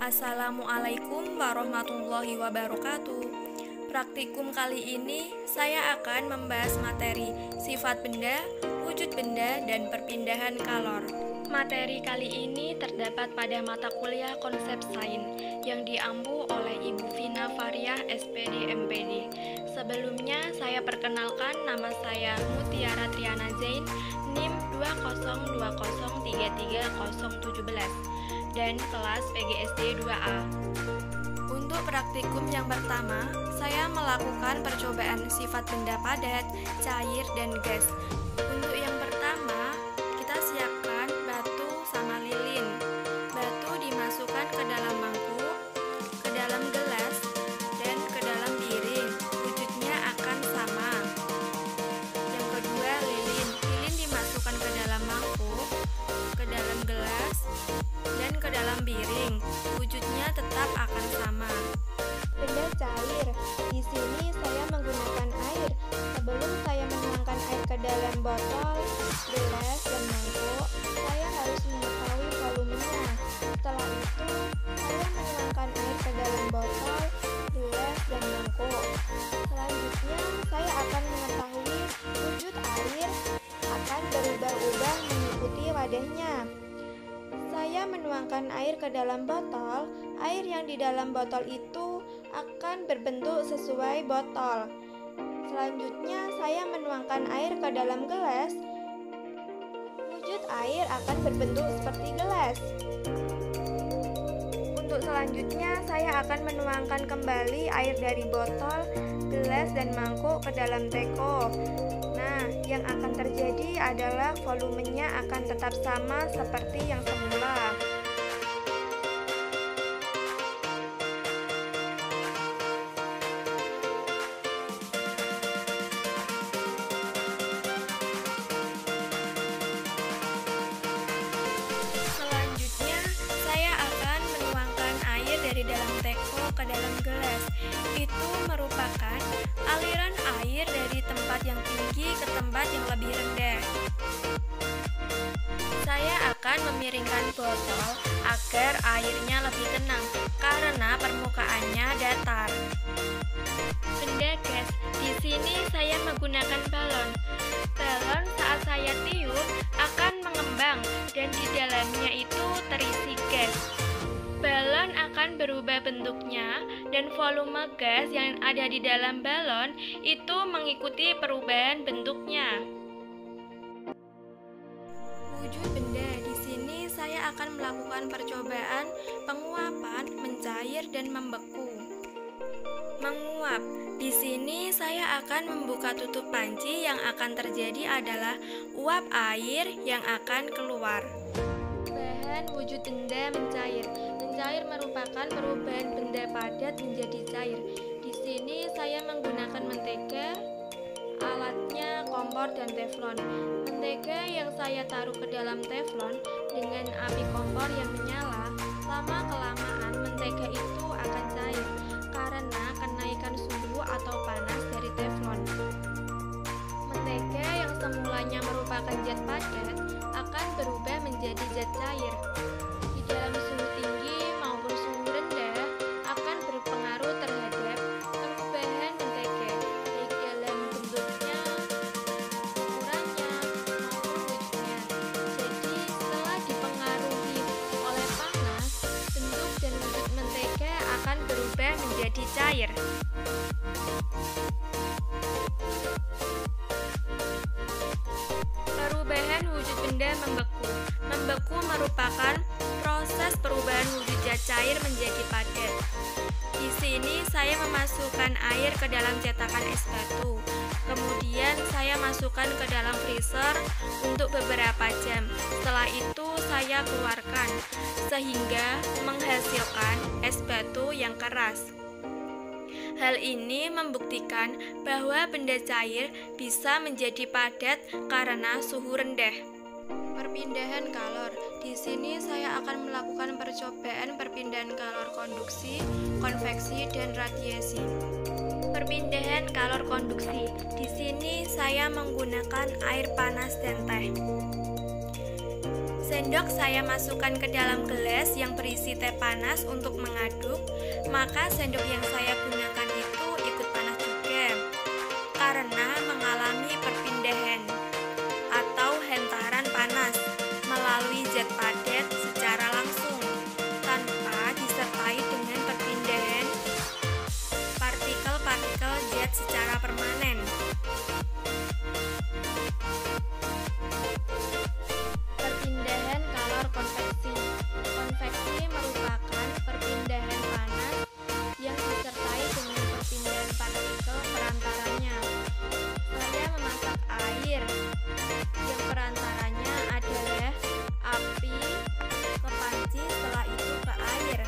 Assalamualaikum warahmatullahi wabarakatuh. Praktikum kali ini saya akan membahas materi sifat benda, wujud benda, dan perpindahan kalor. Materi kali ini terdapat pada mata kuliah konsep sains yang diampu oleh Ibu Vina Fariah, SPD MPD. Sebelumnya saya perkenalkan, nama saya Mutiara Triana Zain, NIM 202033017 dan kelas PGSD 2A. Untuk praktikum yang pertama, saya melakukan percobaan sifat benda padat, cair, dan gas. Untuk yang pertama, kita siapkan batu sama lilin. Batu dimasukkan ke dalam mangkuk, ke dalam gelas, dan ke dalam piring. Wujudnya akan sama. Yang kedua, lilin. Lilin dimasukkan ke dalam mangkuk, ke dalam gelas, dan ke dalam piring. Wujudnya tetap akan sama. Benda cair. Di sini saya menggunakan air. Sebelum saya menuangkan air ke dalam botol, gelas, dan mangkuk, saya harus mengetahui volumenya. Setelah itu, saya menuangkan air ke dalam botol, gelas, dan mangkuk. Selanjutnya, saya akan mengetahui wujud air akan berubah-ubah mengikuti wadahnya. Saya menuangkan air ke dalam botol. Air yang di dalam botol itu akan berbentuk sesuai botol. Selanjutnya, saya menuangkan air ke dalam gelas. Wujud air akan berbentuk seperti gelas. Untuk selanjutnya, saya akan menuangkan kembali air dari botol, gelas, dan mangkuk ke dalam teko. Nah, yang akan terjadi adalah volumenya akan tetap sama seperti yang semula. Selanjutnya, saya akan menuangkan air dari dalam teko ke dalam gelas. Itu merupakan aliran air dari tempat yang tinggi ke tempat yang lebih rendah. Saya akan memiringkan botol agar airnya lebih tenang karena permukaannya datar. Benda gas. Di sini saya menggunakan balon. Balon saat saya tiup akan mengembang dan di dalamnya itu terisi gas. Balon akan berubah bentuknya dan volume gas yang ada di dalam balon itu mengikuti perubahan bentuknya. Wujud benda. Di sini saya akan melakukan percobaan penguapan, mencair, dan membeku. Menguap. Di sini saya akan membuka tutup panci. Yang akan terjadi adalah uap air yang akan keluar. Perubahan wujud benda mencair. Mencair merupakan perubahan benda padat menjadi cair. Di sini saya menggunakan mentega, alatnya kompor dan teflon. Mentega yang saya taruh ke dalam teflon dengan api kompor yang menyala, lama-kelamaan mentega itu akan cair karena kenaikan suhu atau panas dari teflon. Mentega yang semulanya merupakan zat padat akan berubah menjadi zat cair. Di dalam suhu tinggi maupun suhu rendah akan berpengaruh terhadap perubahan mentega, baik dalam bentuknya, ukurannya, maupun wujudnya. Jadi, setelah dipengaruhi oleh panas, bentuk dan wujud mentega akan berubah menjadi cair. Perubahan wujud benda membeku. Membeku merupakan proses perubahan wujud zat cair menjadi padat. Di sini saya memasukkan air ke dalam cetakan es batu. Kemudian saya masukkan ke dalam freezer untuk beberapa jam. Setelah itu saya keluarkan sehingga menghasilkan es batu yang keras. Hal ini membuktikan bahwa benda cair bisa menjadi padat karena suhu rendah. Perpindahan kalor. Di sini saya akan melakukan percobaan perpindahan kalor konduksi, konveksi, dan radiasi. Perpindahan kalor konduksi. Di sini saya menggunakan air panas dan teh. Sendok saya masukkan ke dalam gelas yang berisi teh panas untuk mengaduk, maka sendok yang saya gunakan itu ikut panas juga karena mengalami perpindahan atau hentaran panas melalui zat padat secara langsung tanpa disertai dengan perpindahan partikel-partikel zat secara permanen. Perpindahan kalor konveksi. Konveksi merupakan perpindahan panas yang disertai dengan perpindahan partikel perantaranya. Saya memasak air yang perantaranya adalah api ke panci, setelah itu ke air.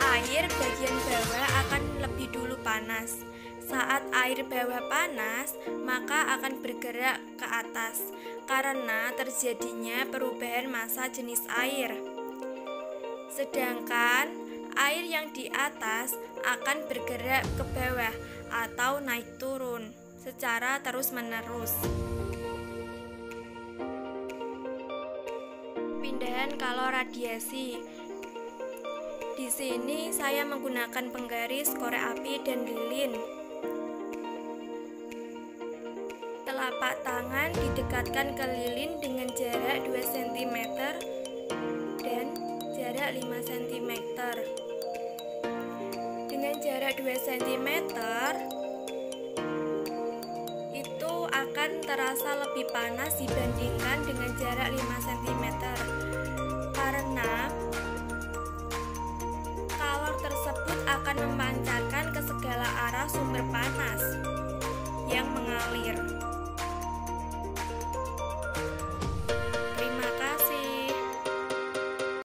Air bagian bawah akan lebih dulu panas. Saat air bawah panas, maka akan bergerak ke atas karena terjadinya perubahan massa jenis air. Sedangkan air yang di atas akan bergerak ke bawah atau naik turun secara terus-menerus. Pindahan kalor radiasi. Di sini saya menggunakan penggaris, korek api, dan lilin. Telapak tangan didekatkan ke lilin dengan jarak 2 cm dan jarak 5 cm. Dengan jarak 2 cm itu akan terasa lebih panas dibandingkan dengan jarak 5 cm karena kalor tersebut akan memancarkan ke segala arah sumber panas yang mengalir.